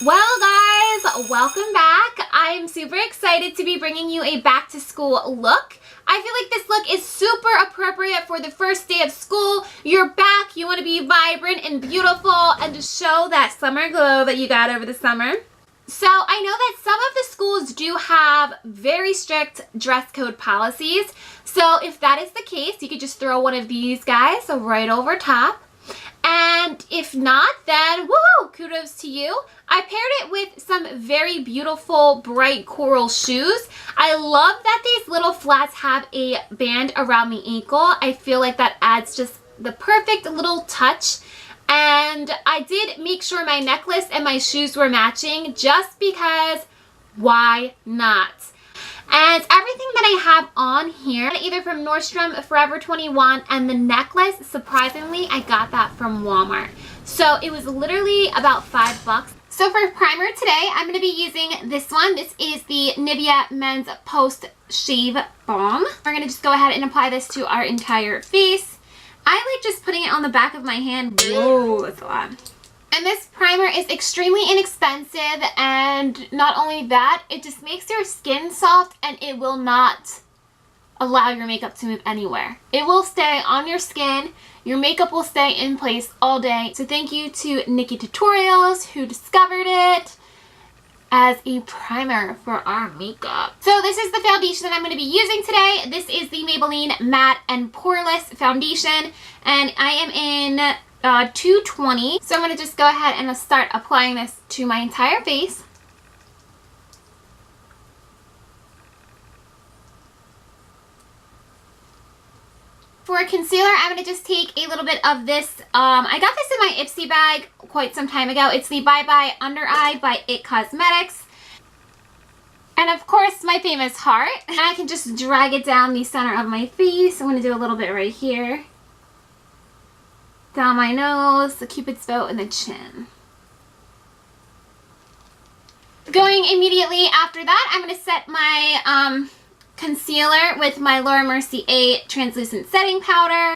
Well guys, welcome back. I'm super excited to be bringing you a back to school look. I feel like this look is super appropriate for the first day of school. You're back, you want to be vibrant and beautiful and to show that summer glow that you got over the summer. So I know that some of the schools do have very strict dress code policies. So if that is the case, you could just throw one of these guys right over top. And if not, then woohoo, kudos to you. I paired it with some very beautiful bright coral shoes. I love that these little flats have a band around the ankle. I feel like that adds just the perfect little touch. And I did make sure my necklace and my shoes were matching just because why not? And everything that I have on here, either from Nordstrom, Forever 21, and the necklace, surprisingly, I got that from Walmart. So it was literally about $5. So for primer today, I'm going to be using this one. This is the Nivea Men's Post Shave Balm. We're going to just go ahead and apply this to our entire face. I like just putting it on the back of my hand. Whoa, that's a lot. And this primer is extremely inexpensive, and not only that, it just makes your skin soft and it will not allow your makeup to move anywhere. It will stay on your skin. Your makeup will stay in place all day. So thank you to Nikki Tutorials who discovered it as a primer for our makeup. So this is the foundation that I'm going to be using today. This is the Maybelline Matte and Poreless Foundation, and I am in 220. So I'm going to just go ahead and start applying this to my entire face. For concealer, I'm going to just take a little bit of this. I got this in my Ipsy bag quite some time ago. It's the Bye Bye Under Eye by It Cosmetics. And of course, my famous heart. And I can just drag it down the center of my face. I'm going to do a little bit right here. Down my nose, the Cupid's bow, and the chin. Going immediately after that, I'm going to set my concealer with my Laura Mercier A translucent setting powder.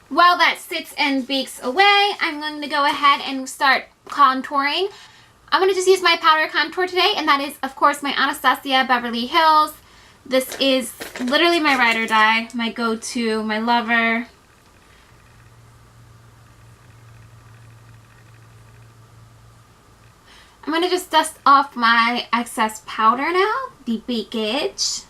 While that sits and bakes away, I'm going to go ahead and start contouring. I'm going to just use my powder contour today, and that is, of course, my Anastasia Beverly Hills. This is literally my ride or die, my go-to, my lover. I'm going to just dust off my excess powder now, the bakage.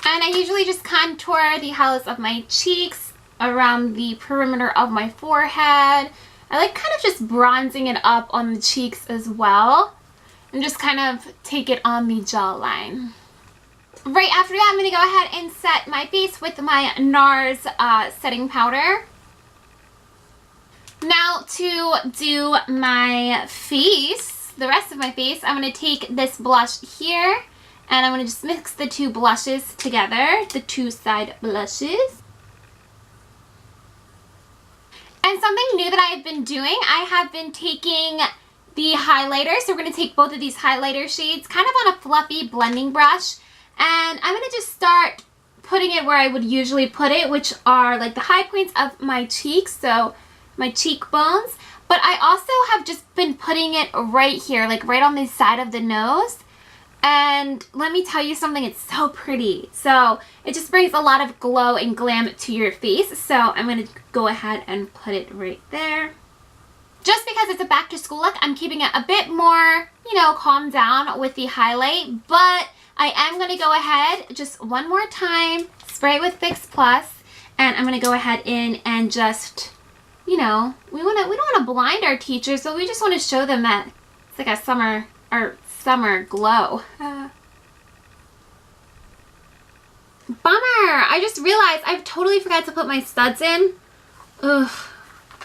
And I usually just contour the hollows of my cheeks, around the perimeter of my forehead. I like kind of just bronzing it up on the cheeks as well. And just kind of take it on the jawline. Right after that, I'm going to go ahead and set my face with my NARS setting powder. Now to do my face, the rest of my face, I'm going to take this blush here. And I'm going to just mix the two blushes together, the two side blushes. And something new that I've been doing, I have been taking the highlighter. So we're going to take both of these highlighter shades kind of on a fluffy blending brush. And I'm going to just start putting it where I would usually put it, which are like the high points of my cheeks, so my cheekbones. But I also have just been putting it right here, like right on the side of the nose. And let me tell you something, it's so pretty. So it just brings a lot of glow and glam to your face. So I'm going to go ahead and put it right there. Just because it's a back to school look, I'm keeping it a bit more, calm down with the highlight. But I am going to go ahead just one more time, spray it with Fix Plus, and I'm going to go ahead in and just, we don't want to blind our teachers, so we just want to show them that it's like a summer glow. Bummer! I just realized I've totally forgot to put my studs in. Ugh.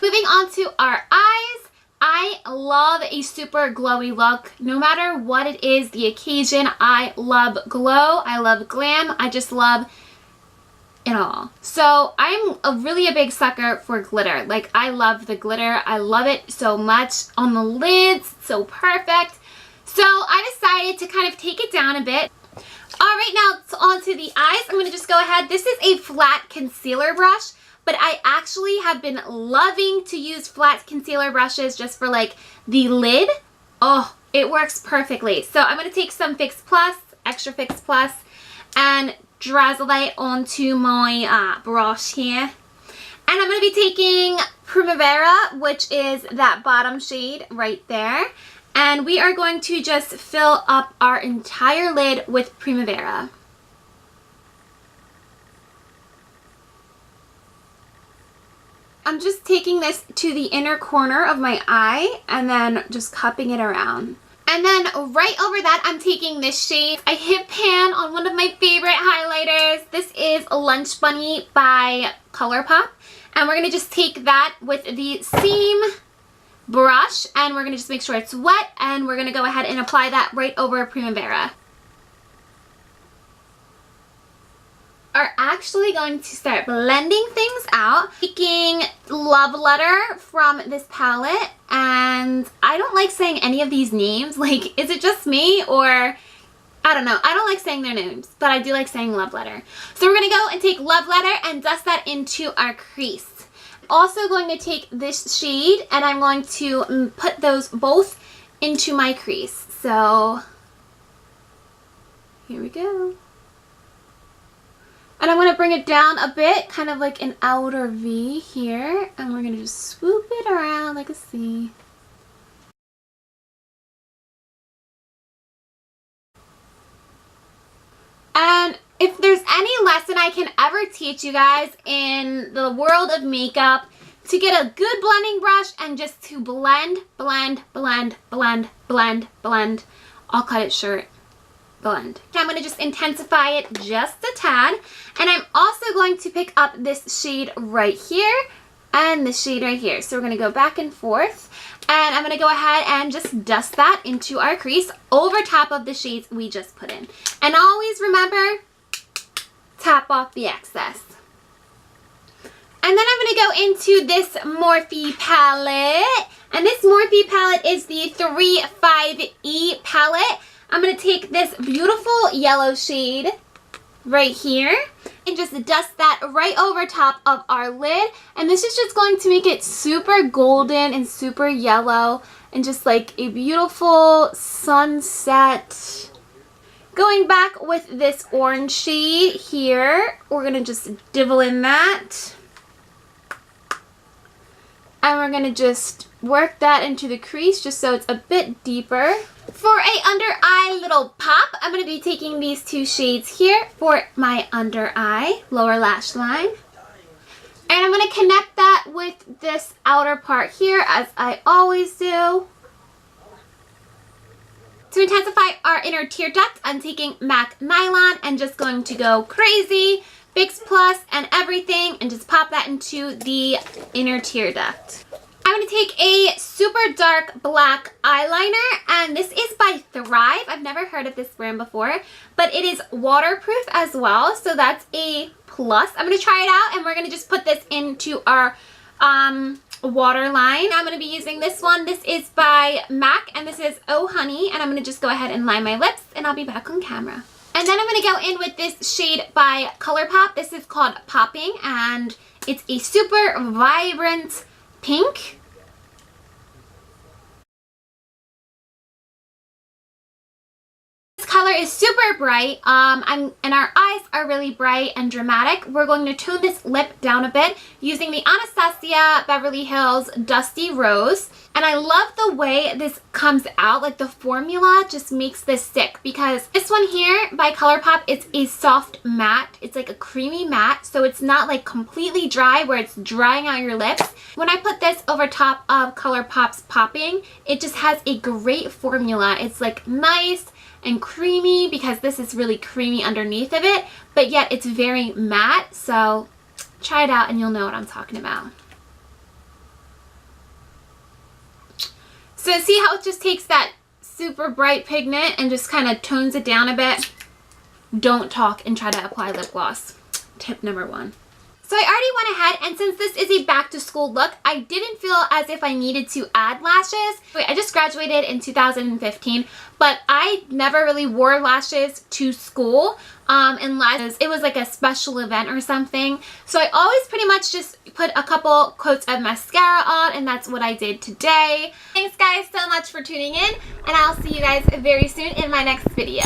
Moving on to our eyes. I love a super glowy look. No matter what it is, the occasion, I love glow. I love glam. I just love at all. So I'm really a big sucker for glitter. Like, I love the glitter. I love it so much on the lids. It's so perfect. So I decided to kind of take it down a bit. All right, now onto the eyes. I'm going to just go ahead. This is a flat concealer brush, but I actually have been loving to use flat concealer brushes just for like the lid. Oh, it works perfectly. So I'm going to take some Fix Plus, Extra Fix Plus, and drizzle that onto my brush here. And I'm going to be taking Primavera, which is that bottom shade right there. And we are going to just fill up our entire lid with Primavera. I'm just taking this to the inner corner of my eye and then just cupping it around. And then right over that, I'm taking this shade. I hit pan on one of my favorite highlighters. This is Lunch Bunny by ColourPop. And we're going to just take that with the same brush, and we're going to just make sure it's wet, and we're going to go ahead and apply that right over Primavera. Are actually going to start blending things out. Taking Love Letter from this palette, and I don't like saying any of these names. Like, is it just me, or I don't know. I don't like saying their names, but I do like saying Love Letter. So we're going to go and take Love Letter and dust that into our crease. Also going to take this shade, and I'm going to put those both into my crease. So here we go. And I'm going to bring it down a bit, kind of like an outer V here, and we're going to just swoop it around like a C. And if there's any lesson I can ever teach you guys in the world of makeup, to get a good blending brush and just to blend, blend, blend, blend, blend, blend. I'll cut it short. Blend. I'm going to just intensify it just a tad. And I'm also going to pick up this shade right here and this shade right here. So we're going to go back and forth. And I'm going to go ahead and just dust that into our crease over top of the shades we just put in. And always remember, tap off the excess. And then I'm going to go into this Morphe palette. And this Morphe palette is the 35E palette. I'm going to take this beautiful yellow shade right here and just dust that right over top of our lid. And this is just going to make it super golden and super yellow and just like a beautiful sunset. Going back with this orange shade here, we're going to just dibble in that. And we're going to just work that into the crease just so it's a bit deeper. For a under eye little pop, I'm going to be taking these two shades here for my under eye, lower lash line. And I'm going to connect that with this outer part here, as I always do. To intensify our inner tear duct, I'm taking MAC Nylon and just going to go crazy, Fix Plus and everything, and just pop that into the inner tear duct. I'm going to take a super dark black eyeliner, and this is by Thrive. I've never heard of this brand before, but it is waterproof as well, so that's a plus. I'm going to try it out, and we're going to just put this into our waterline. I'm going to be using this one. This is by MAC, and this is Oh Honey, and I'm going to just go ahead and line my lips, and I'll be back on camera. And then I'm going to go in with this shade by ColourPop. This is called Popping, and it's a super vibrant pink. This color is super bright, and our eyes are really bright and dramatic. We're going to tone this lip down a bit using the Anastasia Beverly Hills Dusty Rose. And I love the way this comes out, like the formula just makes this stick, because this one here by ColourPop, it's a soft matte. It's like a creamy matte, so it's not like completely dry where it's drying out your lips. When I put this over top of ColourPop's Popping, it just has a great formula. It's like nice and creamy because this is really creamy underneath of it, but yet it's very matte. So try it out and you'll know what I'm talking about. So see how it just takes that super bright pigment and just kind of tones it down a bit? Don't talk and try to apply lip gloss. tip number 1. So I already went ahead, and since this is a back to school look, I didn't feel as if I needed to add lashes. I just graduated in 2015, but I never really wore lashes to school unless it was like a special event or something. So I always pretty much just put a couple coats of mascara on, and that's what I did today. Thanks guys so much for tuning in, and I'll see you guys very soon in my next video.